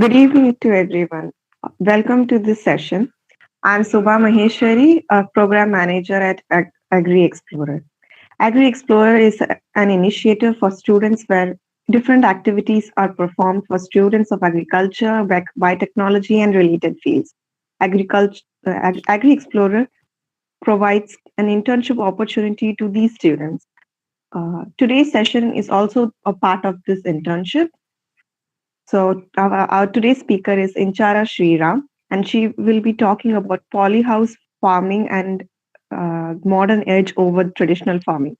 Good evening to everyone. Welcome to this session. I'm Subha Maheshwari, a program manager at AgriExplorer. AgriExplorer is an initiative for students where different activities are performed for students of agriculture, biotechnology, and related fields. AgriExplorer provides an internship opportunity to these students. Today's session is also a part of this internship. So our today's speaker is Inchara Sriram, and she will be talking about polyhouse farming and modern edge over traditional farming.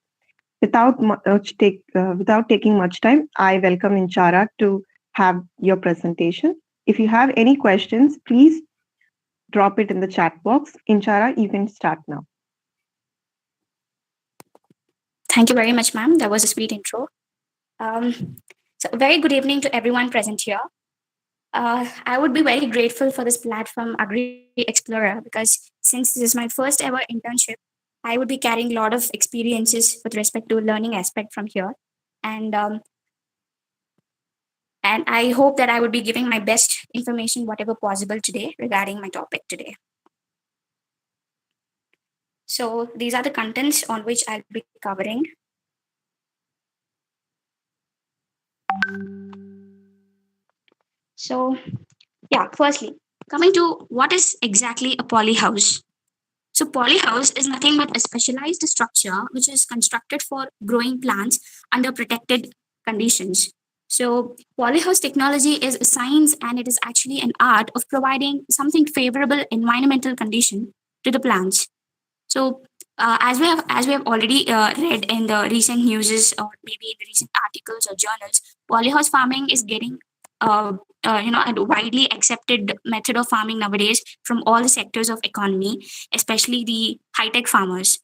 Without taking much time, I welcome Inchara to have your presentation. If you have any questions, please drop it in the chat box. Inchara, you can start now. Thank you very much, ma'am. That was a sweet intro. So, very good evening to everyone present here. I would be very grateful for this platform, AgriExplorer, because since this is my first ever internship, I would be carrying a lot of experiences with respect to learning aspect from here, and um, and I hope that I would be giving my best information, whatever possible today regarding my topic today. So these are the contents on which I'll be covering. So yeah, firstly, coming to what is exactly a polyhouse. So polyhouse is nothing but a specialized structure which is constructed for growing plants under protected conditions. So polyhouse technology is a science and it is actually an art of providing something favorable environmental condition to the plants. So as we have already read in the recent newses or maybe in the recent articles or journals, polyhouse farming is getting a widely accepted method of farming nowadays from all the sectors of economy, especially the high tech farmers.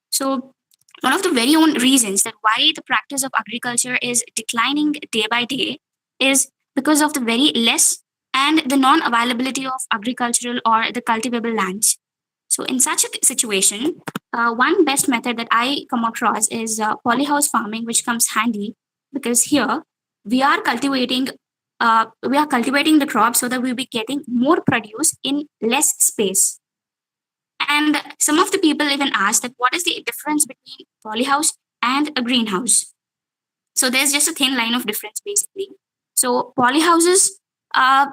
So one of the very own reasons that why the practice of agriculture is declining day by day is because of the very less and the non availability of agricultural or the cultivable lands. So, in such a situation, one best method that I come across is polyhouse farming, which comes handy because here we are cultivating the crop so that we'll be getting more produce in less space. And some of the people even ask that what is the difference between polyhouse and a greenhouse? So there's just a thin line of difference basically. So polyhouses uh,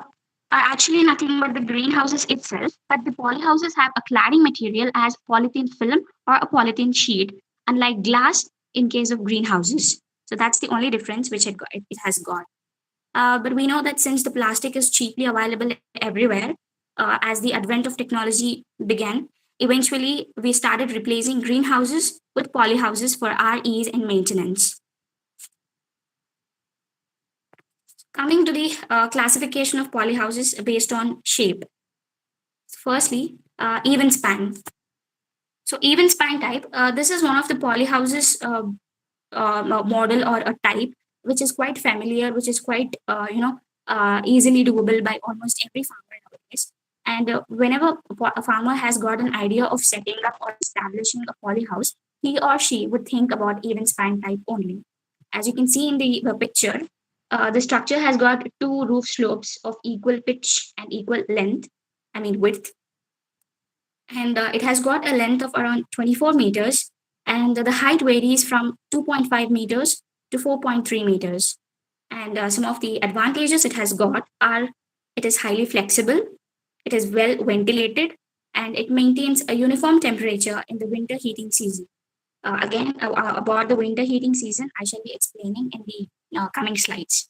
are actually nothing but the greenhouses itself, but the polyhouses have a cladding material as polythene film or a polythene sheet, unlike glass in case of greenhouses. So that's the only difference which it has got. But we know that since the plastic is cheaply available everywhere, as the advent of technology began, eventually we started replacing greenhouses with polyhouses for our ease and maintenance. Coming to the classification of polyhouses based on shape. Firstly, even span. So even span type, this is one of the polyhouses model or a type which is quite familiar, which is quite easily doable by almost every farmer nowadays. And whenever a farmer has got an idea of setting up or establishing a polyhouse, he or she would think about even span type only. As you can see in the picture, the structure has got two roof slopes of equal pitch and equal length, I mean width, and it has got a length of around 24 meters, and the height varies from 2.5 meters to 4.3 meters. And some of the advantages it has got are it is highly flexible, it is well ventilated, and it maintains a uniform temperature in the winter heating season. Again, about the winter heating season, I shall be explaining in the coming slides.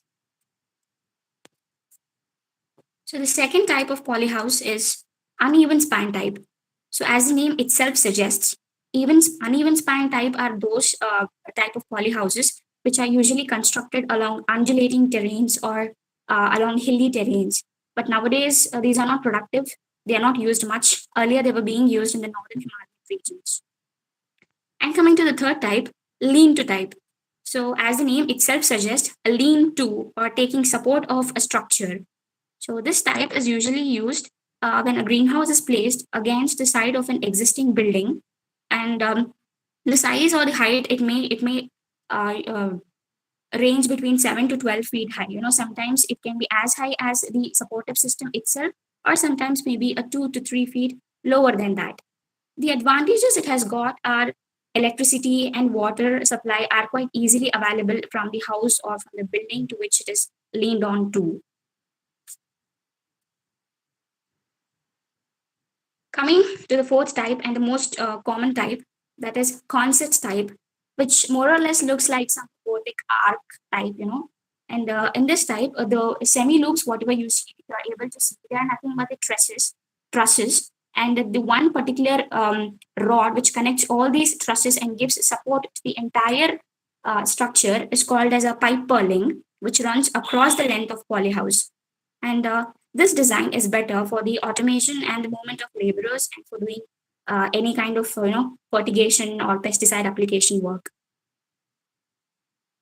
So the second type of polyhouse is uneven span type. So as the name itself suggests, even uneven span type are those type of polyhouses which are usually constructed along undulating terrains or along hilly terrains. But nowadays, these are not productive. They are not used much. Earlier, they were being used in the northern Himalayan regions. And coming to the third type, lean to type. So as the name itself suggests, a lean to or taking support of a structure. So this type is usually used when a greenhouse is placed against the side of an existing building, and the size or the height it may uh, uh, range between 7 to 12 feet high. Sometimes it can be as high as the supportive system itself, or sometimes maybe a 2 to 3 feet lower than that. The advantages it has got are electricity and water supply are quite easily available from the house or from the building to which it is leaned on to. Coming to the fourth type and the most common type, that is concept type, which more or less looks like some robotic arc type. And in this type, the semi loops, whatever you see, you are able to see, they are nothing but the trusses, and the one particular rod which connects all these trusses and gives support to the entire structure is called as a pipe purling, which runs across the length of polyhouse. And this design is better for the automation and the movement of laborers and for doing any kind of fertigation or pesticide application work.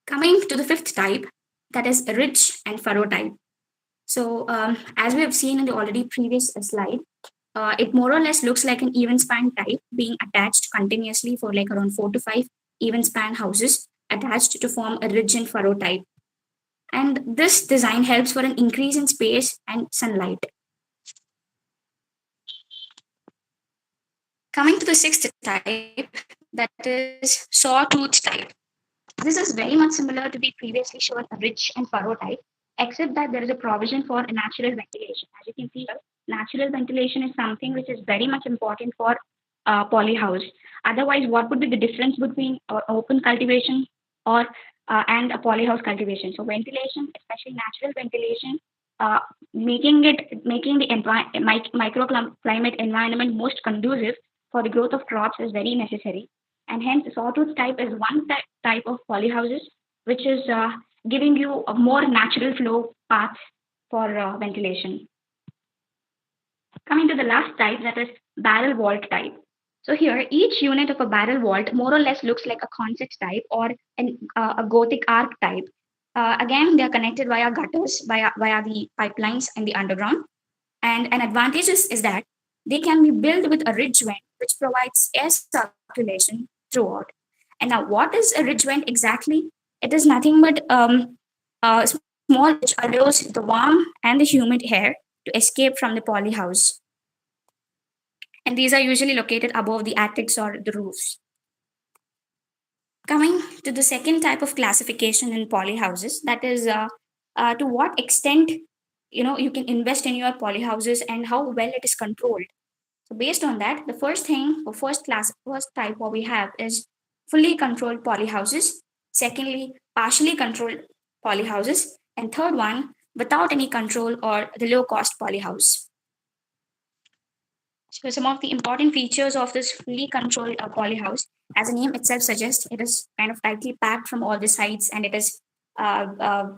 Coming to the fifth type, that is ridge and furrow type. So as we have seen in the already previous slide, it more or less looks like an even span type being attached continuously for like around 4 to 5 even span houses attached to form a ridge and furrow type. And this design helps for an increase in space and sunlight. Coming to the sixth type, that is sawtooth type. This is very much similar to the previously shown ridge and furrow type, except that there is a provision for natural ventilation. As you can see here, natural ventilation is something which is very much important for polyhouse. Otherwise, what would be the difference between open cultivation or and a polyhouse cultivation? So ventilation, especially natural ventilation, uh, making the microclimate environment most conducive for the growth of crops is very necessary. And hence, sawtooth type is one type of polyhouses which is giving you a more natural flow path for ventilation. Coming to the last type, that is barrel vault type. So here, each unit of a barrel vault more or less looks like a concept type or a Gothic arc type. Again, they are connected via gutters, via the pipelines and the underground. And an advantage is that they can be built with a ridge vent, which provides air circulation throughout. And now, what is a ridge vent exactly? It is nothing but a small ridge which allows the warm and the humid air to escape from the polyhouse. And these are usually located above the attics or the roofs. Coming to the second type of classification in polyhouses, that is to what extent you can invest in your polyhouses and how well it is controlled. So based on that, the first thing or first type what we have is fully controlled polyhouses. Secondly, partially controlled polyhouses, and third one, without any control or the low cost polyhouse. So some of the important features of this fully controlled polyhouse, as the name itself suggests, it is kind of tightly packed from all the sides, and it is, uh, uh,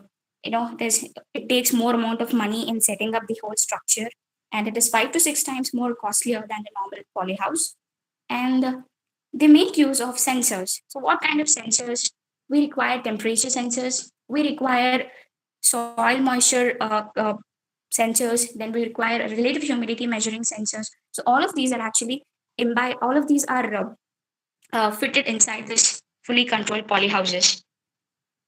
it takes more amount of money in setting up the whole structure, and it is 5 to 6 times more costlier than the normal polyhouse. And they make use of sensors. So what kind of sensors? We require temperature sensors. We require soil moisture sensors. Then we require relative humidity measuring sensors. So all of these are actually all of these are fitted inside this fully controlled polyhouses.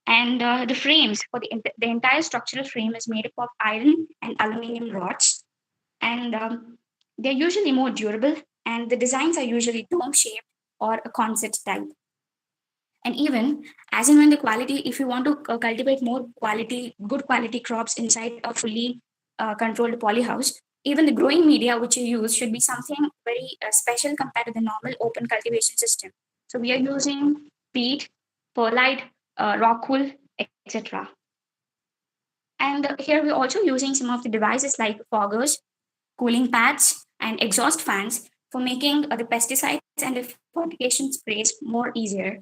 And the frames for the entire structural frame is made up of iron and aluminum rods, and they're usually more durable, and the designs are usually dome shaped or a concept type. And even as in when the quality, if you want to cultivate more good quality crops inside a fully controlled polyhouse, even the growing media which you use should be something very special compared to the normal open cultivation system. So we are using peat, perlite, rock wool, etc. And here we're also using some of the devices like foggers, cooling pads, and exhaust fans for making the pesticides and the fertigation sprays more easier.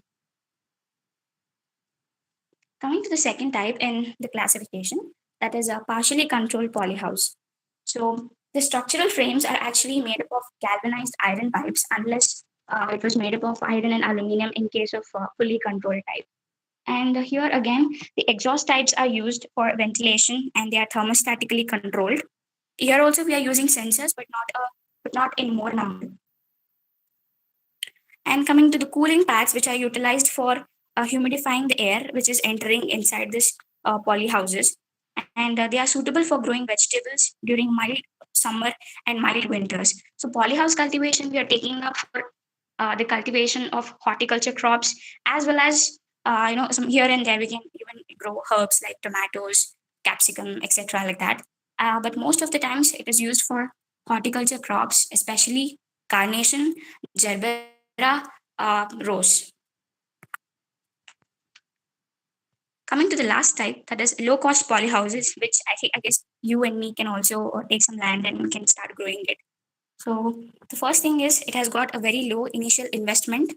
Coming to the second type in the classification, that is a partially controlled polyhouse. So the structural frames are actually made up of galvanized iron pipes, unless it was made up of iron and aluminum in case of fully controlled type. And here again, the exhaust types are used for ventilation and they are thermostatically controlled. Here also we are using sensors, but not in more number. And coming to the cooling pads, which are utilized for humidifying the air which is entering inside this polyhouses. And they are suitable for growing vegetables during mild summer and mild winters. So polyhouse cultivation we are taking up for the cultivation of horticulture crops, as well as some here and there we can even grow herbs like tomatoes, capsicum, etc., like that. But most of the times it is used for horticulture crops, especially carnation, gerbera, rose. Coming to the last type, that is low cost polyhouses, which I guess you and me can also take some land and we can start growing it. So the first thing is it has got a very low initial investment,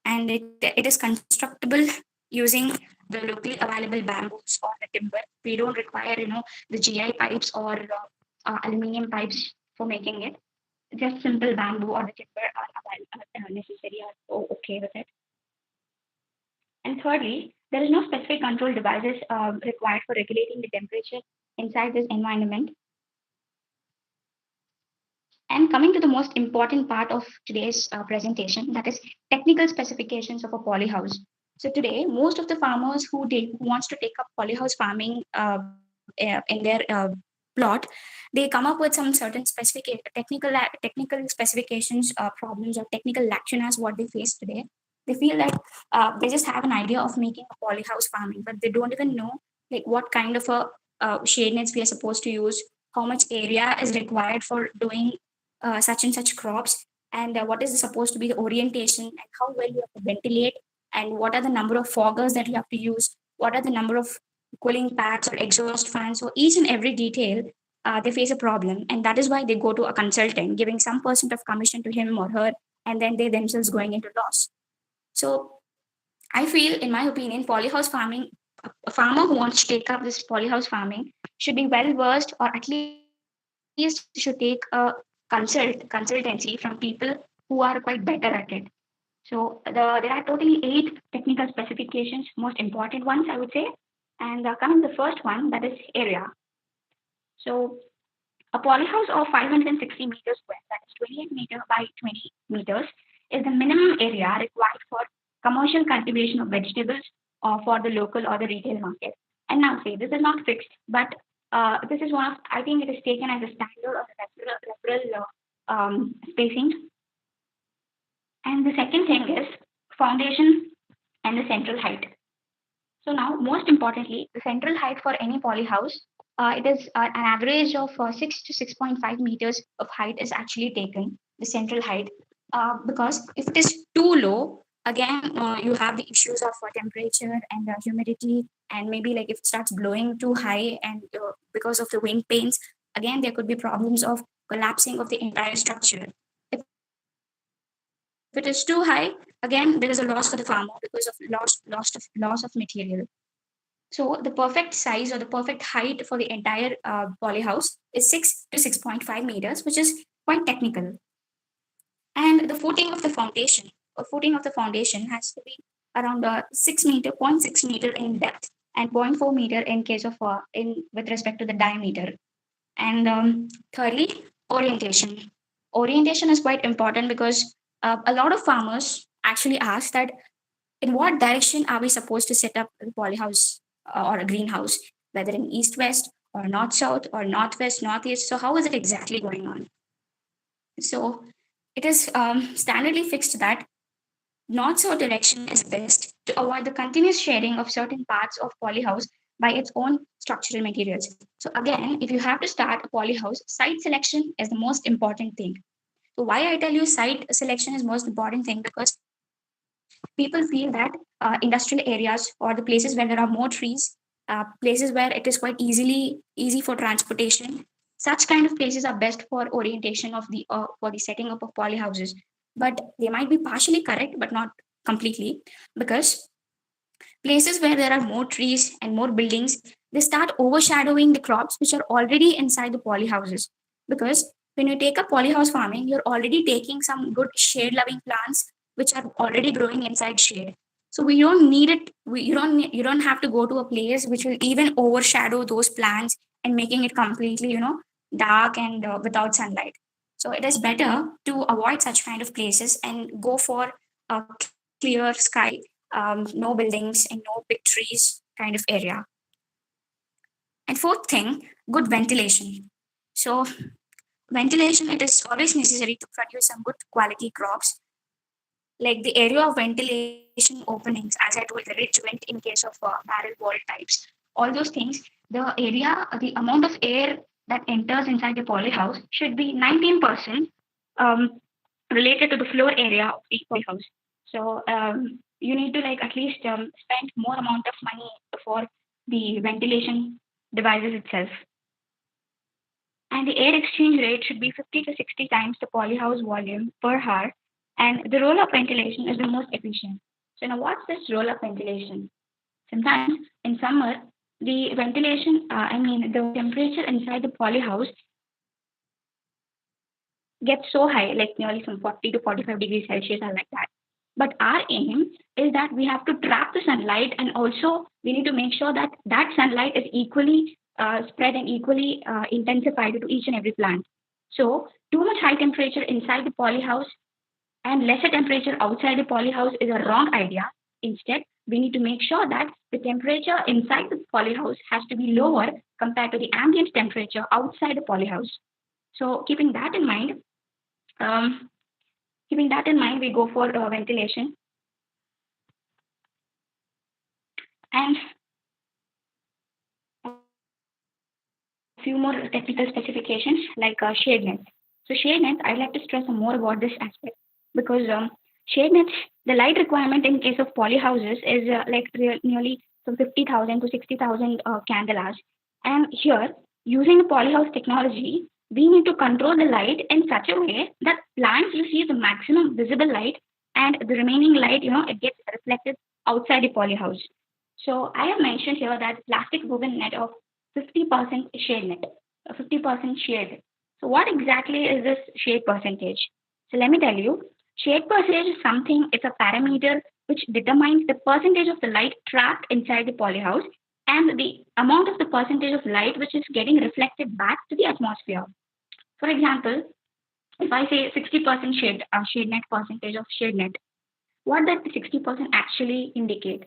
and it is constructible using the locally available bamboos or the timber. We don't require the GI pipes or aluminium pipes for making it. Just simple bamboo or the timber are necessary or okay with it. And thirdly, there is no specific control devices required for regulating the temperature inside this environment. And coming to the most important part of today's presentation, that is technical specifications of a polyhouse. So today, most of the farmers who wants to take up polyhouse farming in their plot, they come up with some certain specific technical specifications, problems or technical lacunas what they face today. They feel that they just have an idea of making a polyhouse farming, but they don't even know like what kind of a shade nets we are supposed to use, how much area is required for doing such and such crops, and what is supposed to be the orientation, and how well you have to ventilate, and what are the number of foggers that you have to use, what are the number of cooling pads or exhaust fans. So each and every detail, they face a problem, and that is why they go to a consultant, giving some percent of commission to him or her, and then they themselves going into loss. So I feel, in my opinion, polyhouse farming, a farmer who wants to take up this polyhouse farming should be well versed, or at least should take a consultancy from people who are quite better at it. So there are totally 8 technical specifications, most important ones, I would say. And coming to the first one, that is area. So a polyhouse of 560 meters square, that is 28 meter by 20 meters, is the minimum area required for commercial cultivation of vegetables or for the local or the retail market. And now, say this is not fixed, but this is one of, I think it is taken as a standard or a referral spacing. And the second thing is foundation and the central height. So now, most importantly, the central height for any polyhouse, it is an average of 6 to 6.5 meters of height is actually taken, the central height, because if it is too low, again, you have the issues of temperature and humidity, and maybe like if it starts blowing too high and because of the wind pains, again, there could be problems of collapsing of the entire structure. If it is too high, again, there is a loss for the farmer because of loss of material. So the perfect size or the perfect height for the entire polyhouse is 6 to 6.5 meters, which is quite technical. And the footing of the foundation has to be around 6 meter, 0.6 meter in depth, and zero point 0.4 meter in case of in with respect to the diameter. And thirdly, orientation. Orientation is quite important because a lot of farmers actually ask that in what direction are we supposed to set up a polyhouse or a greenhouse, whether in east west or north south or northwest northeast. So how is it exactly going on? So it is standardly fixed that north south direction is best to avoid the continuous sharing of certain parts of polyhouse by its own structural materials. So again, if you have to start a polyhouse, site selection is the most important thing. So why I tell you site selection is most important thing, because people feel that industrial areas or the places where there are more trees, places where it is quite easy for transportation, such kind of places are best for orientation of the for the setting up of polyhouses. But they might be partially correct, but not completely, because places where there are more trees and more buildings, they start overshadowing the crops which are already inside the polyhouses. Because when you take up polyhouse farming, you're already taking some good shade loving plants which are already growing inside shade. So we don't need it. You don't have to go to a place which will even overshadow those plants and making it completely dark and without sunlight. So it is better to avoid such kind of places and go for a clear sky no buildings, and no big trees kind of area. And fourth thing, good ventilation. So ventilation, it is always necessary to produce some good quality crops. Like the area of ventilation openings, as I told, the ridge vent in case of barrel wall types, all those things, the area, the amount of air that enters inside the polyhouse should be 19% um, related to the floor area of the polyhouse. So you need to like at least spend more amount of money for the ventilation devices itself. And the air exchange rate should be 50 to 60 times the polyhouse volume per hour. And the roll up ventilation is the most efficient. So now what's this roll up ventilation? Sometimes in summer, the ventilation, the temperature inside the polyhouse gets so high, like nearly some 40 to 45 degrees Celsius or like that. But our aim is that we have to trap the sunlight, and also we need to make sure that that sunlight is equally spread and equally intensified to each and every plant. So too much high temperature inside the polyhouse and lesser temperature outside the polyhouse is a wrong idea. Instead, we need to make sure that the temperature inside the polyhouse has to be lower compared to the ambient temperature outside the polyhouse. So um, keeping that in mind, we go for ventilation. And a few more technical specifications like sharedness. So sharedness, I'd like to stress more about this aspect because sharedness, the light requirement in case of polyhouses is nearly from 50,000 to 60,000 candle hours. And here, using the polyhouse technology, we need to control the light in such a way that plants receive the maximum visible light, and the remaining light, it gets reflected outside the polyhouse. So I have mentioned here that plastic woven net of 50% shade net, 50% shade. So what exactly is this shade percentage? So let me tell you, shade percentage is something, it's a parameter which determines the percentage of the light trapped inside the polyhouse and the amount of the percentage of light which is getting reflected back to the atmosphere. For example, if I say 60% shade net percentage of shade net, what that 60% actually indicate?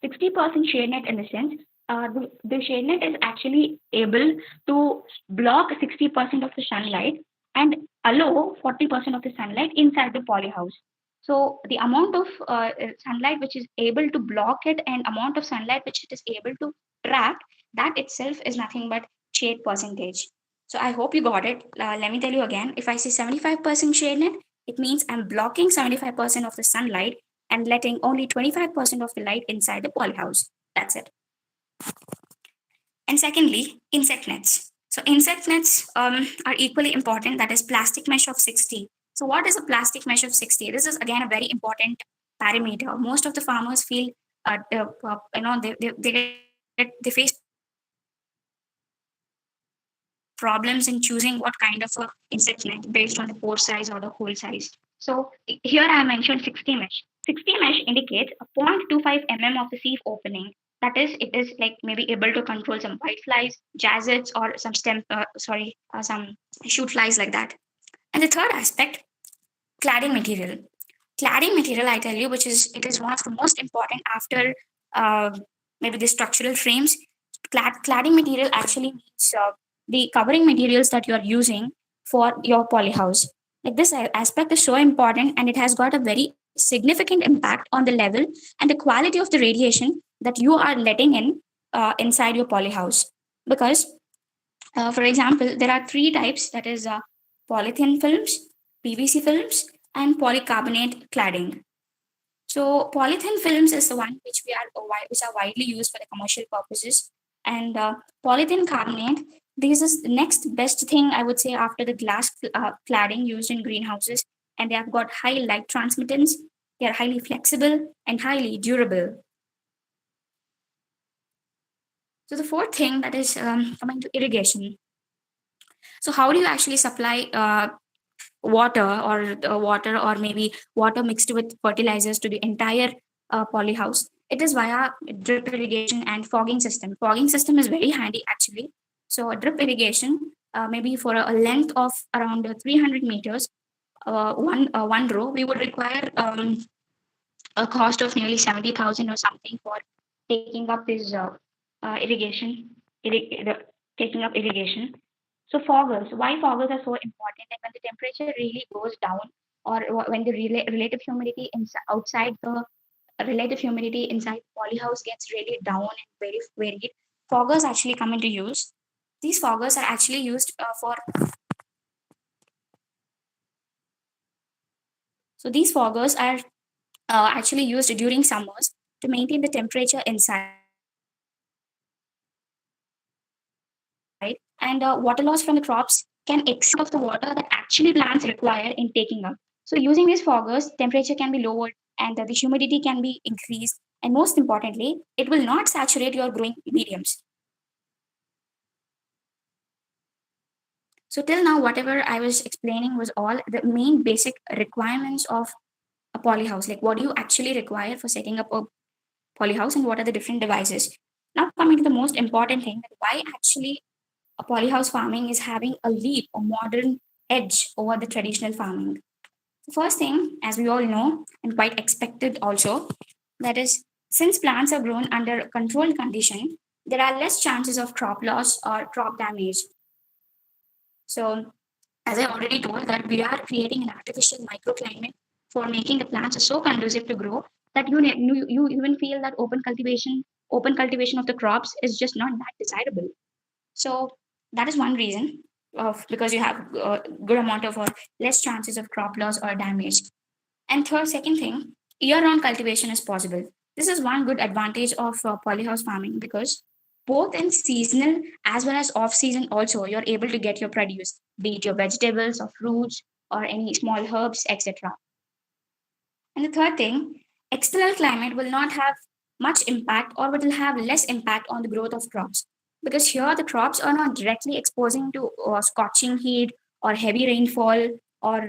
60% shade net in the sense, the shade net is actually able to block 60% of the sunlight and allow 40% of the sunlight inside the polyhouse. So the amount of sunlight which is able to block it and amount of sunlight which it is able to trap, that itself is nothing but shade percentage. So I hope you got it. Let me tell you again. If I say 75% shade net, it means I'm blocking 75% of the sunlight and letting only 25% of the light inside the polyhouse. That's it. And secondly, insect nets. So insect nets are equally important. That is plastic mesh of 60. So what is a plastic mesh of 60? This is again a very important parameter. Most of the farmers feel, they face problems in choosing what kind of a insect net based on the pore size or the hole size. So here I mentioned 60 mesh. 60 mesh indicates a 0.25 mm of the sieve opening. That is, it is like maybe able to control some whiteflies, jazzets, or some shoot flies like that. And the third aspect, cladding material. Cladding material, I tell you, it is one of the most important after uh, maybe the structural frames. Cladding material actually means the covering materials that you are using for your polyhouse. Like this aspect is so important, and it has got a very significant impact on the level and the quality of the radiation that you are letting in inside your polyhouse. Because, for example, there are three types, that is polythene films, PVC films, and polycarbonate cladding. So polythene films is the one which are widely used for the commercial purposes, and polythene carbonate. This is the next best thing I would say after the glass cladding used in greenhouses, and they have got high light transmittance. They are highly flexible and highly durable. So the fourth thing, that is coming to irrigation. So how do you actually supply water or maybe water mixed with fertilizers to the entire polyhouse? It is via drip irrigation and fogging system. Fogging system is very handy actually. So a drip irrigation, maybe for a length of around 300 meters, one row, we would require a cost of nearly 70,000 or something for taking up this irrigation, taking up irrigation. So foggers, why foggers are so important? Like when the temperature really goes down, or when the relative humidity outside the relative humidity inside the polyhouse gets really down and very varied, foggers actually come into use. These foggers are actually used for so these foggers are actually used during summers to maintain the temperature inside, and water loss from the crops can exceed the amount of the water that actually plants require in taking up. So using these foggers, temperature can be lowered and the humidity can be increased, and most importantly, it will not saturate your growing mediums. So till now, whatever I was explaining was all the main basic requirements of a polyhouse, like what do you actually require for setting up a polyhouse and what are the different devices. Now coming to the most important thing, that why actually a polyhouse farming is having a leap, a modern edge over the traditional farming. The first thing, as we all know, and quite expected also, that is, since plants are grown under controlled condition, there are less chances of crop loss or crop damage. So, as I already told, that we are creating an artificial microclimate for making the plants so conducive to grow that you even feel that open cultivation of the crops is just not that desirable. So that is one reason of because you have a good amount of or less chances of crop loss or damage. And second thing, year-round cultivation is possible. This is one good advantage of polyhouse farming because both in seasonal as well as off-season also you're able to get your produce, be it your vegetables or fruits or any small herbs, etc. And the third thing, external climate will not have much impact or it will have less impact on the growth of crops. Because here the crops are not directly exposing to scorching heat or heavy rainfall, or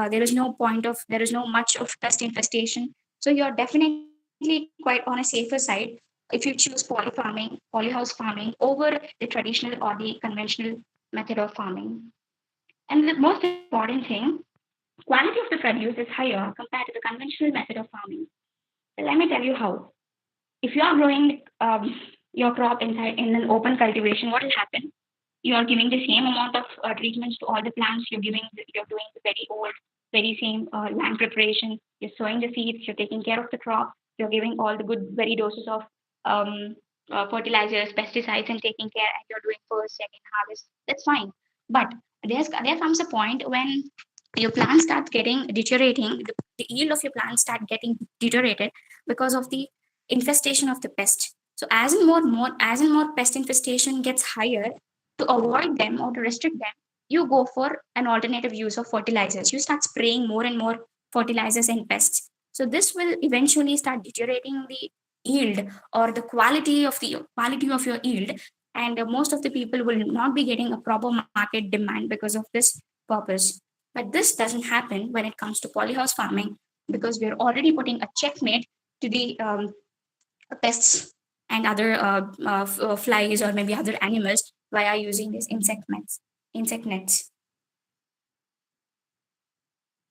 there is no much of pest infestation. So you're definitely quite on a safer side if you choose polyhouse farming over the traditional or the conventional method of farming. And the most important thing, quality of the produce is higher compared to the conventional method of farming. So let me tell you how. If you are growing your crop inside in an open cultivation, what will happen? You are giving the same amount of treatments to all the plants. You're doing the very old, very same land preparation. You're sowing the seeds. You're taking care of the crop. You're giving all the good, very doses of um, fertilizers, pesticides, and taking care. And you're doing first, second harvest. That's fine. But there comes a point when your plants start getting deteriorating. The yield of your plants start getting deteriorated because of the infestation of the pest. So as and more pest infestation gets higher, to avoid them or to restrict them, you go for an alternative use of fertilizers. You start spraying more and more fertilizers and pests. So this will eventually start deteriorating the yield or the quality of your yield, and most of the people will not be getting a proper market demand because of this purpose. But this doesn't happen when it comes to polyhouse farming because we're already putting a checkmate to the pests and other flies or maybe other animals via using these insect nets.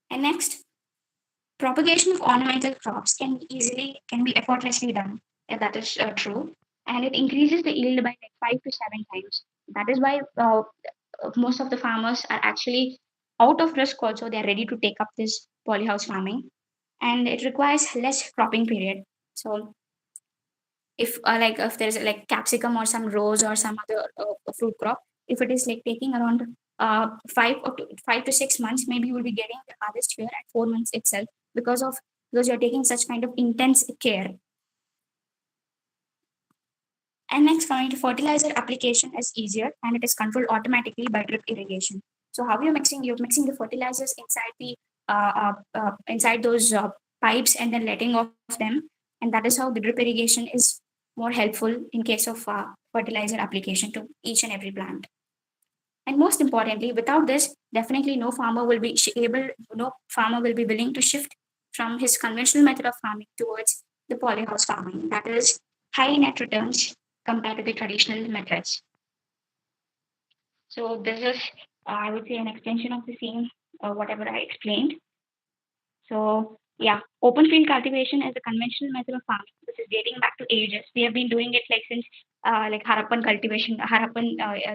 And next, propagation of ornamental crops can be effortlessly done. If that is true, and it increases the yield by like 5 to 7 times. That is why most of the farmers are actually out of risk. Also, they are ready to take up this polyhouse farming, and it requires less cropping period. So if there's like capsicum or some rose or some other fruit crop, if it is like taking around 5 to 6 months, maybe you will be getting the harvest here at 4 months itself because of because you're taking such kind of intense care. And next, coming to fertilizer application is easier and it is controlled automatically by drip irrigation. So how you're mixing the fertilizers inside those pipes and then letting off them, and that is how the drip irrigation is more helpful in case of fertilizer application to each and every plant. And most importantly, without this, definitely no farmer will be willing to shift from his conventional method of farming towards the polyhouse farming. That is high net returns compared to the traditional methods. So this is, I would say, an extension of the same, whatever I explained. So Yeah, open field cultivation is a conventional method of farming, which is dating back to ages. We have been doing it like since like Harappan cultivation, Harappan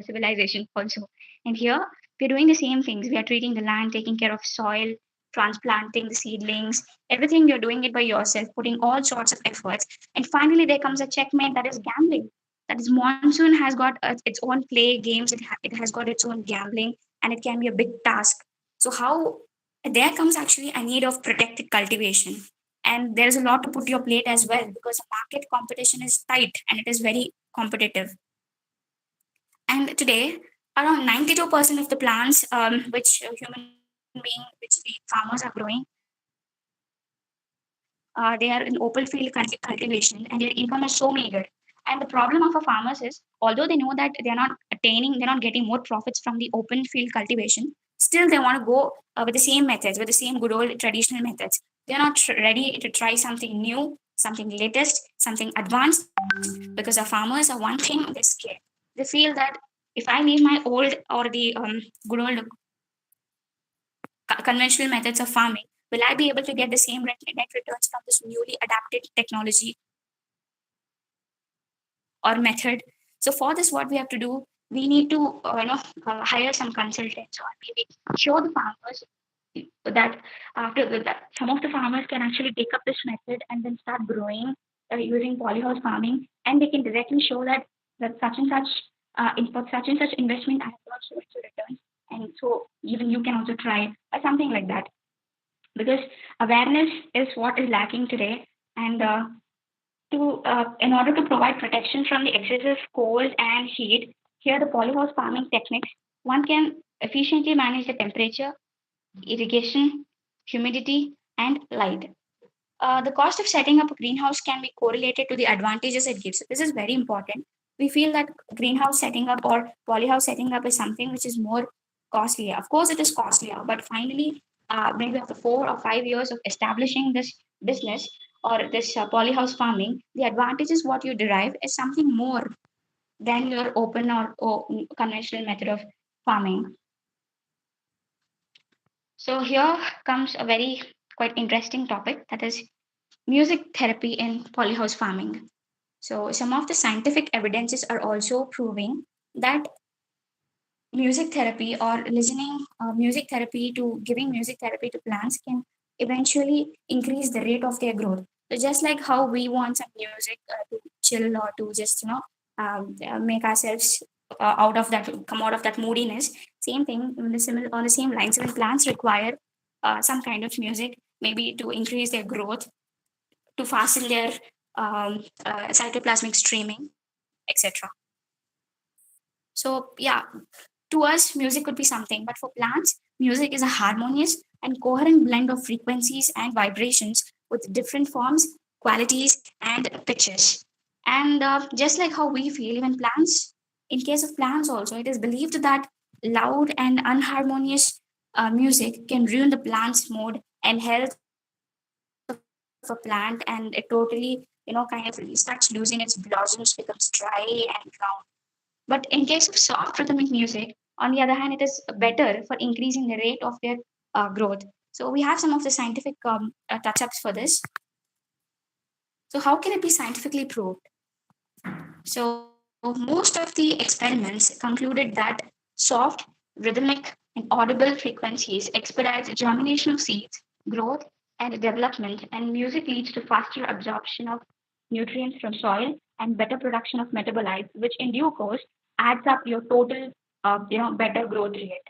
civilization also. And here we're doing the same things. We are treating the land, taking care of soil, transplanting the seedlings, everything you're doing it by yourself, putting all sorts of efforts. And finally, there comes a checkmate that is gambling. That is, monsoon has got its own play games. It has got its own gambling, and it can be a big task. So how there comes actually a need of protected cultivation, and there's a lot to put your plate as well because the market competition is tight and it is very competitive. And today around 92% of the plants which human being which the farmers are growing, they are in open field cultivation, and their income is so meager. And the problem of our farmers is, although they know that they're not getting more profits from the open field cultivation, still they want to go with the same methods, with the same good old traditional methods. They're not ready to try something new, something latest, something advanced, because our farmers are one thing, they're scared. They feel that if I leave my old or the good old conventional methods of farming, will I be able to get the same net returns from this newly adapted technology or method? So for this, what we have to do, we need to hire some consultants, or maybe show the farmers that that some of the farmers can actually take up this method and then start growing using polyhouse farming, and they can directly show that such and such input, such and such investment I have got so much returns, and so even you can also try or something like that. Because awareness is what is lacking today, and to in order to provide protection from the excessive cold and heat, here the polyhouse farming techniques, one can efficiently manage the temperature, irrigation, humidity, and light. The cost of setting up a greenhouse can be correlated to the advantages it gives. This is very important. We feel that greenhouse setting up or polyhouse setting up is something which is more costlier. Of course, it is costlier, but finally, maybe after 4 or 5 years of establishing this business or this polyhouse farming, the advantages what you derive is something more than your open or conventional method of farming. So here comes a very quite interesting topic, that is music therapy in polyhouse farming. So some of the scientific evidences are also proving that music therapy or listening music therapy to giving music therapy to plants can eventually increase the rate of their growth. So just like how we want some music to chill or to just make ourselves out of that, come out of that moodiness, same thing in the similar on the same lines, when plants require some kind of music maybe to increase their growth, to fasten their cytoplasmic streaming, etc. So yeah, to us, music could be something, but for plants, music is a harmonious and coherent blend of frequencies and vibrations with different forms, qualities, and pitches. And just like how we feel, even plants, in case of plants also, it is believed that loud and unharmonious music can ruin the plant's mood and health of a plant, and it totally, kind of starts losing its blossoms, becomes dry and brown. But in case of soft rhythmic music, on the other hand, it is better for increasing the rate of their growth. So we have some of the scientific touch ups for this. So, how can it be scientifically proved? So, most of the experiments concluded that soft, rhythmic, and audible frequencies expedite germination of seeds, growth, and development, and music leads to faster absorption of nutrients from soil and better production of metabolites, which in due course adds up your total, better growth rate.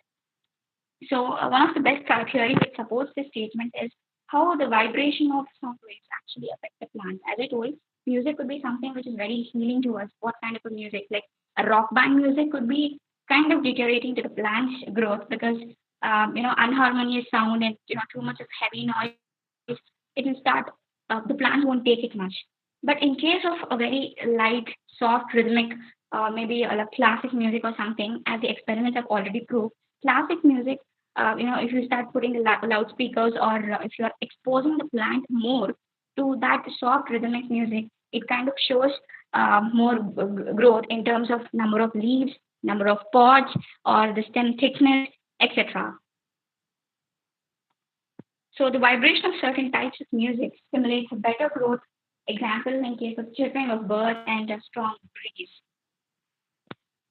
So, one of the best theory which supports this statement is how the vibration of sound waves actually affect the plant. As I told, music could be something which is very healing to us. What kind of a music? Like a rock band music could be kind of deteriorating to the plant's growth because unharmonious sound and too much of heavy noise, it will start. The plant won't take it much. But in case of a very light, soft, rhythmic, maybe like classic music or something, as the experiments have already proved, classic music, if you start putting the loudspeakers or if you are exposing the plant more to that soft rhythmic music, it kind of shows more growth in terms of number of leaves, number of pods, or the stem thickness, etc. So the vibration of certain types of music stimulates a better growth. Example in case of chirping of birds and a strong breeze.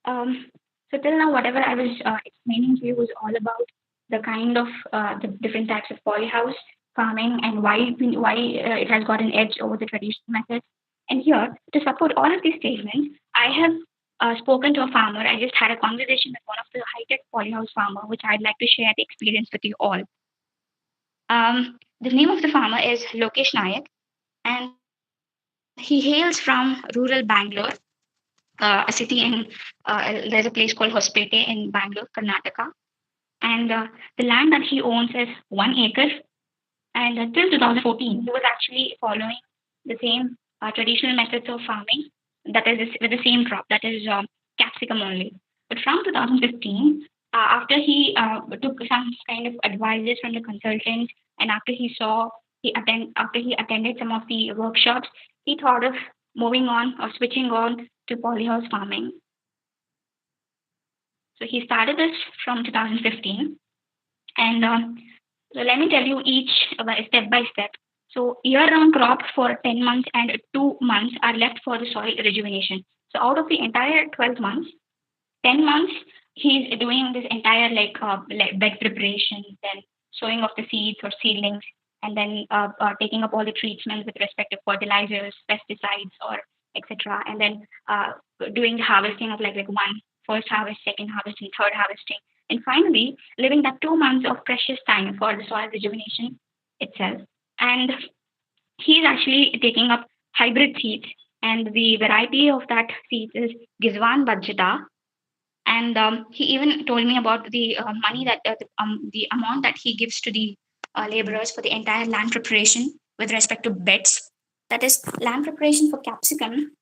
Um, so till now, whatever I was explaining to you was all about the kind of the different types of polyhouse farming and why it has got an edge over the traditional methods. And here, to support all of these statements, I have spoken to a farmer. I just had a conversation with one of the high-tech polyhouse farmer, which I'd like to share the experience with you all. The name of the farmer is Lokesh Nayak, and he hails from rural Bangalore, a city in there's a place called Hospete in Bangalore, Karnataka. And the land that he owns is 1 acre. And till 2014, he was actually following the same traditional methods of farming, that is with the same crop, that is capsicum only. But from 2015, after he took some kind of advices from the consultants, and after he attended some of the workshops, he thought of moving on or switching on to polyhouse farming. So he started this from 2015, and so let me tell you each step by step. So year-round crop for 10 months and 2 months are left for the soil rejuvenation. So out of the entire 12 months, 10 months he's doing this entire like bed preparation, then sowing of the seeds or seedlings, and then taking up all the treatments with respect to fertilizers, pesticides, or etc. And then doing the harvesting of like one first harvest, second harvesting, third harvesting, and finally leaving that 2 months of precious time for the soil rejuvenation itself. And he's actually taking up hybrid seeds, and the variety of that seeds is Gizwan Bajda. And he even told me about the money that the amount that he gives to the laborers for the entire land preparation with respect to beds. That is land preparation for capsicum.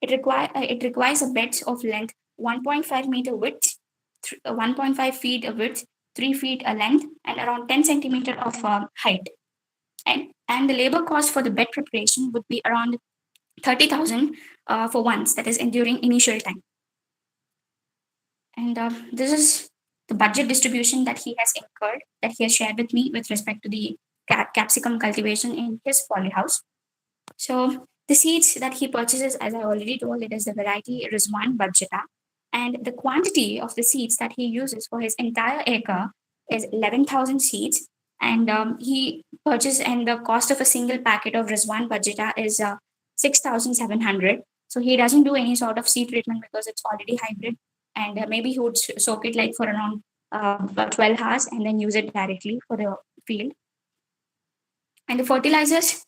It requires a bed of length 1.5 meter width, 1.5 feet of width, 3 feet a length, and around 10 centimeter of height. And the labor cost for the bed preparation would be around 30,000 for once, that is during initial time. And this is the budget distribution that he has incurred, that he has shared with me with respect to the capsicum cultivation in his polyhouse. So the seeds that he purchases, as I already told, it is the variety Rizwan Bajeta. And the quantity of the seeds that he uses for his entire acre is 11,000 seeds. And he purchased, and the cost of a single packet of Rizwan Bajeta is 6,700. So he doesn't do any sort of seed treatment because it's already hybrid. And maybe he would soak it like for around 12 hours and then use it directly for the field. And the fertilizers,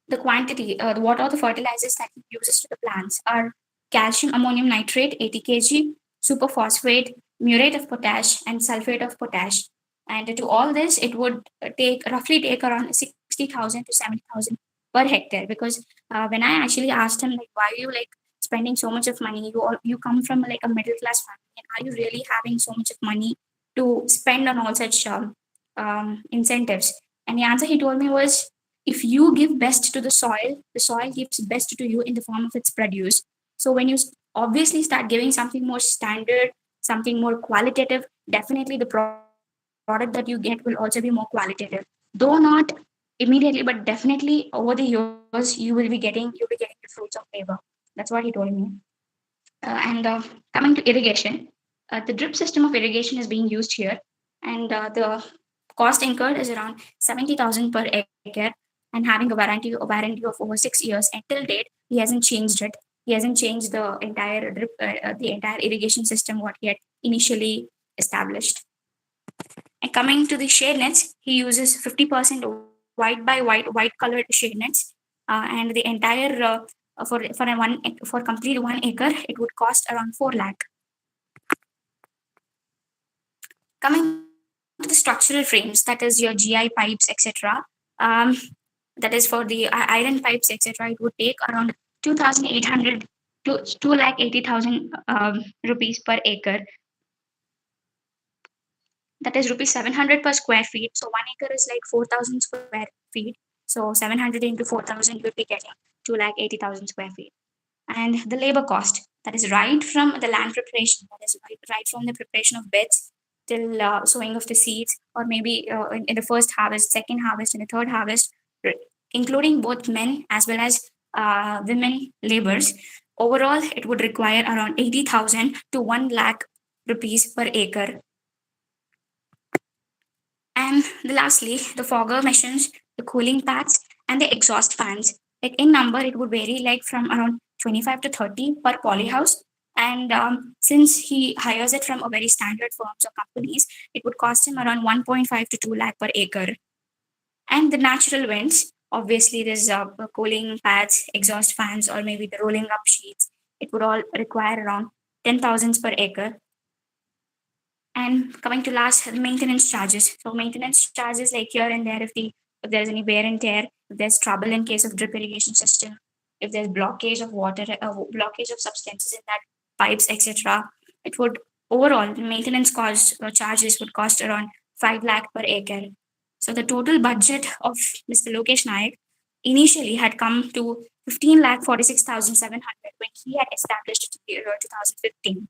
the quantity, what are the fertilizers that he uses to the plants are calcium ammonium nitrate 80 kg, superphosphate, murate of potash, and sulfate of potash. And to all this, it would roughly take around 60,000 to 70,000 per hectare. Because when I actually asked him like, why are you like spending so much of money? You come from like a middle class family, and are you really having so much of money to spend on all such incentives? And the answer he told me was, if you give best to the soil gives best to you in the form of its produce. So when you obviously start giving something more standard, something more qualitative, definitely the product that you get will also be more qualitative. Though not immediately, but definitely over the years you'll be getting the fruits of labor. That's what he told me. And coming to irrigation, the drip system of irrigation is being used here, and the cost incurred is around 70,000 per acre, and having a warranty of over 6 years. And till date, he hasn't changed it. He hasn't changed the entire irrigation system what he had initially established. And coming to the shade nets, he uses 50% white colored shade nets, and the entire for complete 1 acre, it would cost around 4 lakh. Coming to the structural frames, that is your GI pipes, etc. Um, that is for the iron pipes, etc. It would take around 2,800 to 2,80,000 rupees per acre. That is rupees 700 per square feet. So 1 acre is like 4,000 square feet. So 700 into 4,000, you'd be getting 2,80,000 square feet. And the labor cost, that is right from the land preparation, that is right from the preparation of beds, till sowing of the seeds, or maybe in the first harvest, second harvest, and the third harvest, including both men as well as women laborers. Overall, it would require around 80,000 to 1 lakh rupees per acre. And lastly, the fogger machines, the cooling pads, and the exhaust fans. Like in number, it would vary like from around 25 to 30 per polyhouse. And since he hires it from a very standard firms or companies, it would cost him around 1.5 to 2 lakh per acre. And the natural vents, obviously, there's cooling pads, exhaust fans, or maybe the rolling up sheets. It would all require around 10,000 per acre. And coming to last, the maintenance charges. So maintenance charges like here and there, if there's any wear and tear, if there's trouble in case of drip irrigation system, if there's blockage of water, blockage of substances in that pipes, etc., it would overall the maintenance cost charges would cost around 5 lakh per acre. So the total budget of Mr. Lokesh Naik initially had come to 15 lakh 46,700 when he had established it in the year 2015.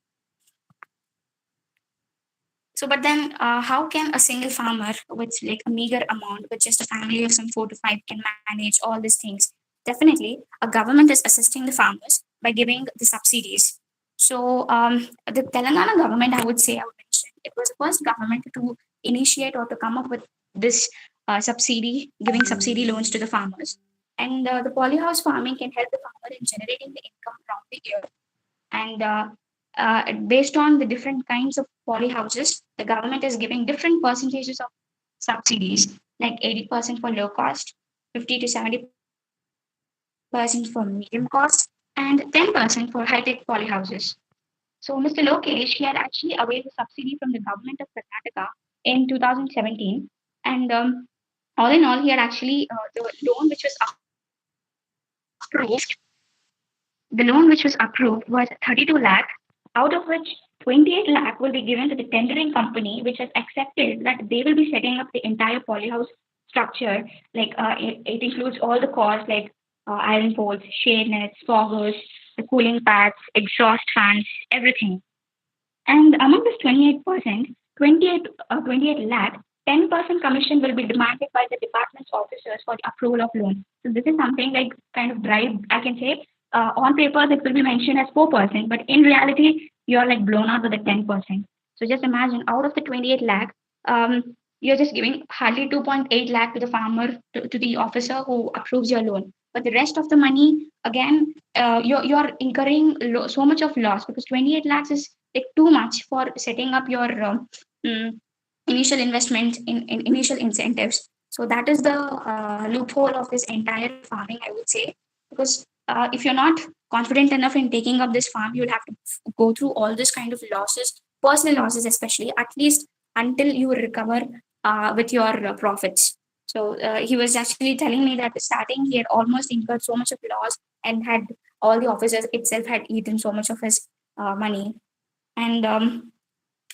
So, but then, how can a single farmer with like a meager amount, with just a family of some 4 to 5, can manage all these things? Definitely, a government is assisting the farmers by giving the subsidies. So, the Telangana government, I would mention, it was the first government to initiate or to come up with this subsidy, giving subsidy loans to the farmers. And the polyhouse farming can help the farmer in generating the income around the year. And based on the different kinds of polyhouses, the government is giving different percentages of subsidies, like 80% for low cost, 50 to 70% for medium cost, and 10% for high-tech polyhouses. So Mr. Lokesh, he had actually availed the subsidy from the government of Karnataka in 2017, and all in all, he had actually the loan which was approved. The loan which was approved was 32 lakh, out of which 28 lakh will be given to the tendering company, which has accepted that they will be setting up the entire polyhouse structure. Like it includes all the costs like iron poles, shade nets, foggers, the cooling pads, exhaust fans, everything. And among this 28%, 28 lakh, 10% commission will be demanded by the department's officers for the approval of loan. So this is something like kind of bribe, I can say. On paper, it will be mentioned as 4%, but in reality, you're like blown out with the 10%. So just imagine out of the 28 lakh, you're just giving hardly 2.8 lakh to the farmer, to the officer who approves your loan. But the rest of the money, again, you're incurring so much of loss because 28 lakhs is like too much for setting up your mm, initial investment in initial incentives. So that is the loophole of this entire farming, I would say, because if you're not confident enough in taking up this farm, you'll have to go through all this kind of losses, personal losses especially, at least until you recover with your profits. So he was actually telling me that starting he had almost incurred so much of loss and had all the officers itself had eaten so much of his money. And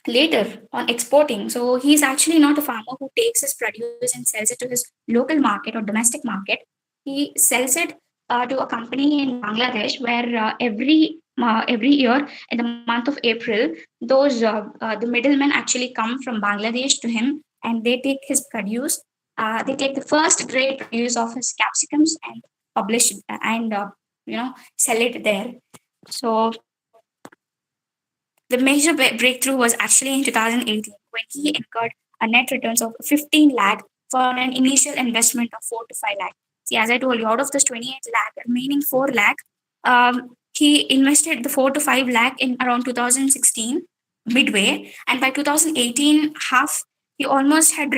later on exporting, so he's actually not a farmer who takes his produce and sells it to his local market or domestic market. He sells it to a company in Bangladesh where every year in the month of April, those the middlemen actually come from Bangladesh to him and they take his produce. They take the first grade produce of his capsicums and publish it, and sell it there. So the major breakthrough was actually in 2018 when he incurred a net returns of 15 lakh for an initial investment of 4 to 5 lakh. See, as I told you, out of this 28 lakh, remaining 4 lakh, he invested the 4 to 5 lakh in around 2016 midway, and by 2018 half, he almost had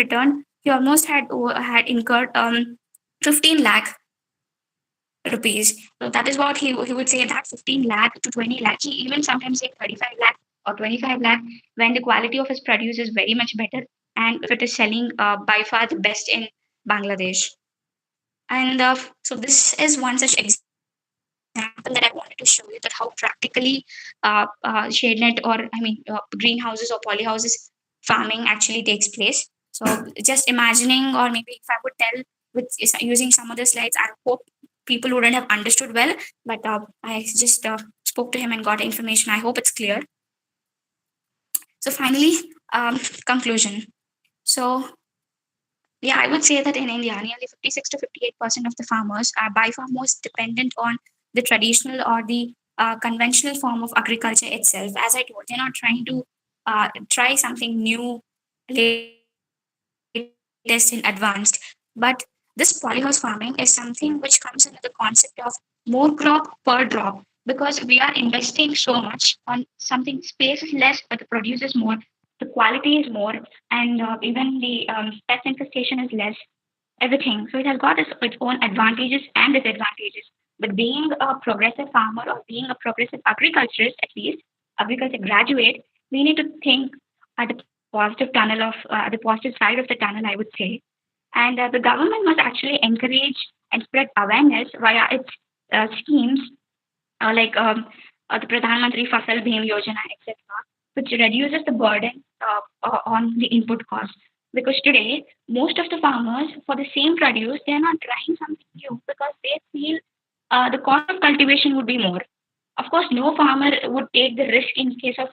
incurred 15 lakh rupees. So that is what he would say that 15 lakh to 20 lakh. He even sometimes say 35 lakh or 25 lakh when the quality of his produce is very much better and if it is selling by far the best in Bangladesh. And so this is one such example that I wanted to show you that how practically shade net or greenhouses or polyhouses farming actually takes place. So just imagining, or maybe if I would tell with using some of the slides, I hope people wouldn't have understood well, but I just spoke to him and got information. I hope it's clear. So finally, Conclusion. So, yeah, I would say that in India, nearly 56 to 58% of the farmers are by far most dependent on the traditional or the conventional form of agriculture itself. As I told, they're not trying to try something new, latest, and advanced. But this polyhouse farming is something which comes under the concept of more crop per drop, because we are investing so much on something. Space is less, but it produces more. The quality is more, and even the pest infestation is less, everything. So it has got its own advantages and disadvantages. But being a progressive farmer or being a progressive agriculturist, at least agriculture graduate, we need to think at the positive tunnel of the positive side of the tunnel, I would say. And the government must actually encourage and spread awareness via its schemes the Pradhan Mantri Fasal Bhim Yojana, etc., which reduces the burden on the input cost. Because today, most of the farmers, for the same produce, they are not trying something new because they feel the cost of cultivation would be more. Of course, no farmer would take the risk in case of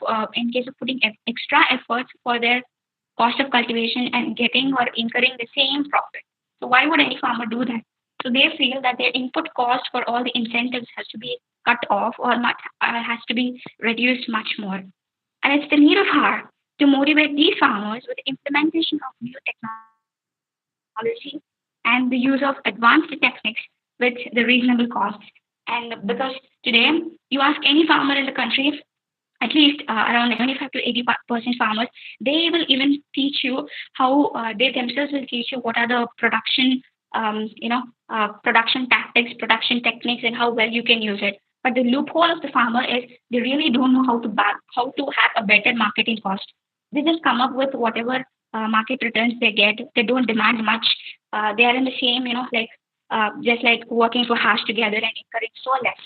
putting extra efforts for their cost of cultivation and getting or incurring the same profit. So why would any farmer do that? So they feel that their input cost for all the incentives has to be cut off or not has to be reduced much more. And it's the need of hour to motivate these farmers with the implementation of new technology and the use of advanced techniques with the reasonable costs. And because today, you ask any farmer in the country, at least around like 75 to 80% farmers, they will even teach you how they themselves will teach you what are the production, production tactics, production techniques, and how well you can use it. But the loophole of the farmer is they really don't know how to have a better marketing cost. They just come up with whatever market returns they get. They don't demand much. They are in the same, just like working for hours together and incurring so less.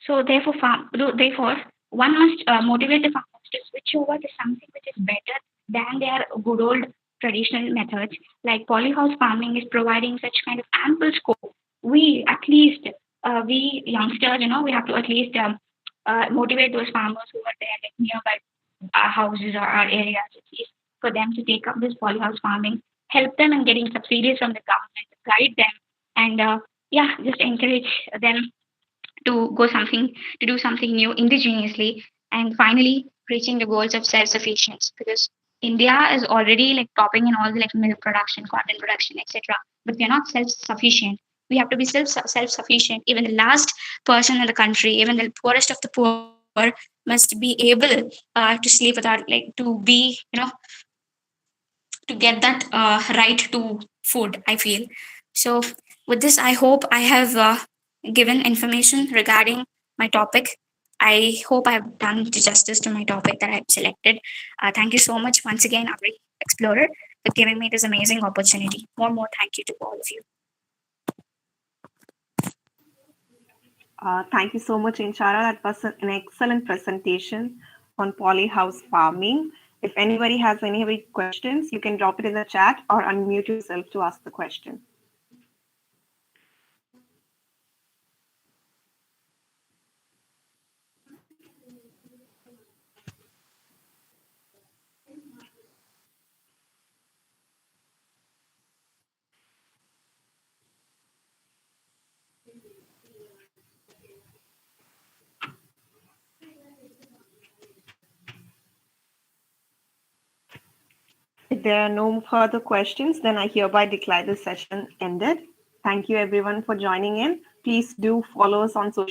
So therefore, one must motivate the farmers to switch over to something which is better than their good old traditional methods. Like polyhouse farming is providing such kind of ample scope. We at least we youngsters, we have to at least motivate those farmers who are there, like nearby our houses or our areas, at least for them to take up this polyhouse farming. Help them in getting subsidies from the government, guide them, and yeah, just encourage them to go something to do something new indigenously, and finally reaching the goals of self-sufficiency, because India is already like topping in all the like milk production, cotton production, etc., but we are not self-sufficient. We have to be self-sufficient. Even the last person in the country, even the poorest of the poor, must be able to sleep without like to be to get that right to food, I feel. So with this, I hope I have given information regarding my topic. I hope I have done justice to my topic that I've selected. Thank you so much once again, Agri Explorer, for giving me this amazing opportunity. More thank you to all of you. Thank you so much, Inchara. That was an excellent presentation on polyhouse farming. If anybody has any questions, you can drop it in the chat or unmute yourself to ask the question. If there are no further questions, then I hereby declare this session ended. Thank you everyone for joining in. Please do follow us on social